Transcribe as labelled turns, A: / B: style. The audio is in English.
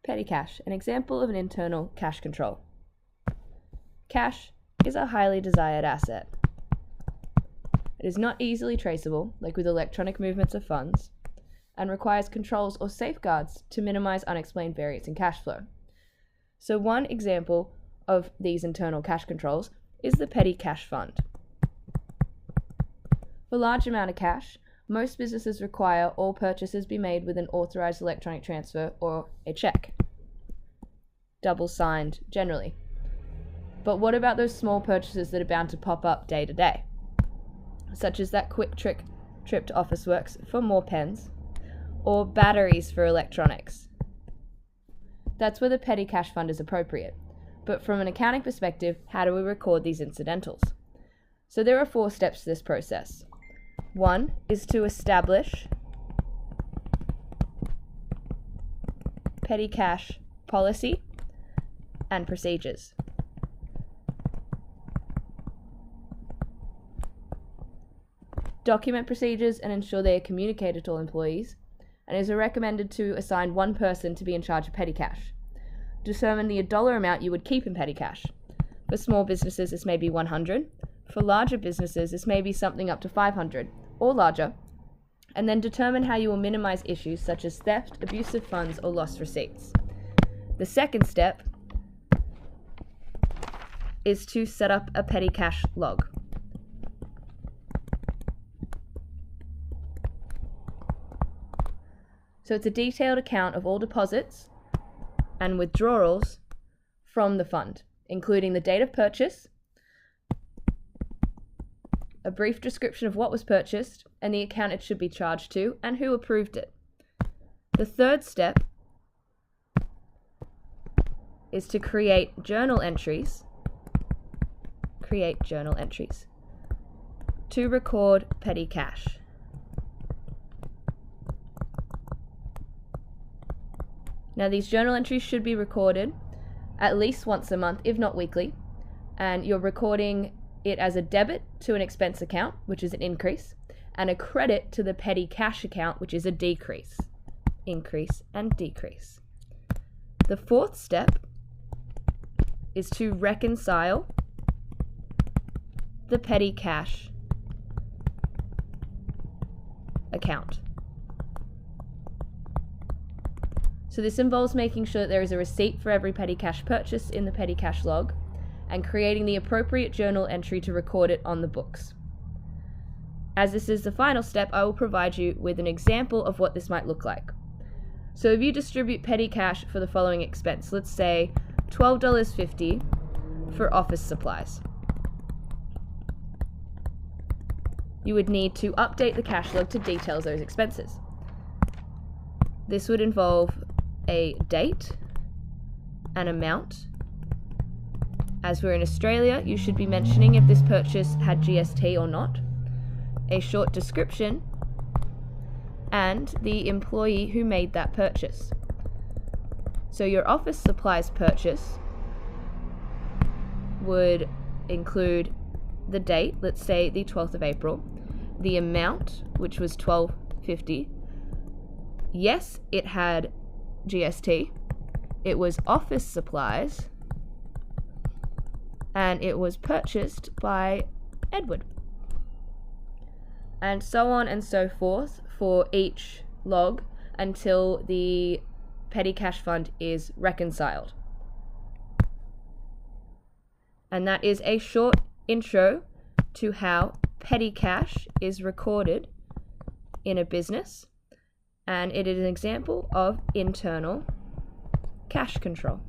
A: Petty cash, an example of an internal cash control. Cash is a highly desired asset. It is not easily traceable, like with electronic movements of funds, and requires controls or safeguards to minimize unexplained variance in cash flow. So one example of these internal cash controls is the petty cash fund. For a large amount of cash, most businesses require all purchases be made with an authorized electronic transfer or a check, double signed generally. But what about those small purchases that are bound to pop up day to day, such as that quick trip to Officeworks for more pens, or batteries for electronics? That's where the petty cash fund is appropriate. But from an accounting perspective, how do we record these incidentals? So there are 4 steps to this process. 1 is to establish petty cash policy and procedures. Document procedures and ensure they are communicated to all employees, and it is recommended to assign 1 person to be in charge of petty cash. Determine the dollar amount you would keep in petty cash. For small businesses, this may be $100. For larger businesses, this may be something up to $500 or larger, and then determine how you will minimize issues such as theft, abusive funds, or lost receipts. The second step is to set up a petty cash log. So it's a detailed account of all deposits and withdrawals from the fund, including the date of purchase, a brief description of what was purchased and the account it should be charged to and who approved it. The third step is to create journal entries to record petty cash. Now, these journal entries should be recorded at least once a month, if not weekly, and you're recording it as a debit to an expense account, which is an increase, and a credit to the petty cash account, which is a decrease. Increase and decrease. The fourth step is to reconcile the petty cash account. So this involves making sure that there is a receipt for every petty cash purchase in the petty cash log and creating the appropriate journal entry to record it on the books. As this is the final step, I will provide you with an example of what this might look like. So if you distribute petty cash for the following expense, let's say $12.50 for office supplies, you would need to update the cash log to detail those expenses. This would involve a date, an amount. As we're in Australia, you should be mentioning if this purchase had GST or not, a short description, and the employee who made that purchase. So your office supplies purchase would include the date, let's say the 12th of April, the amount, which was $12.50. Yes, it had GST. It was office supplies, and it was purchased by Edward. And so on and so forth for each log until the petty cash fund is reconciled. And that is a short intro to how petty cash is recorded in a business, and it is an example of internal cash control.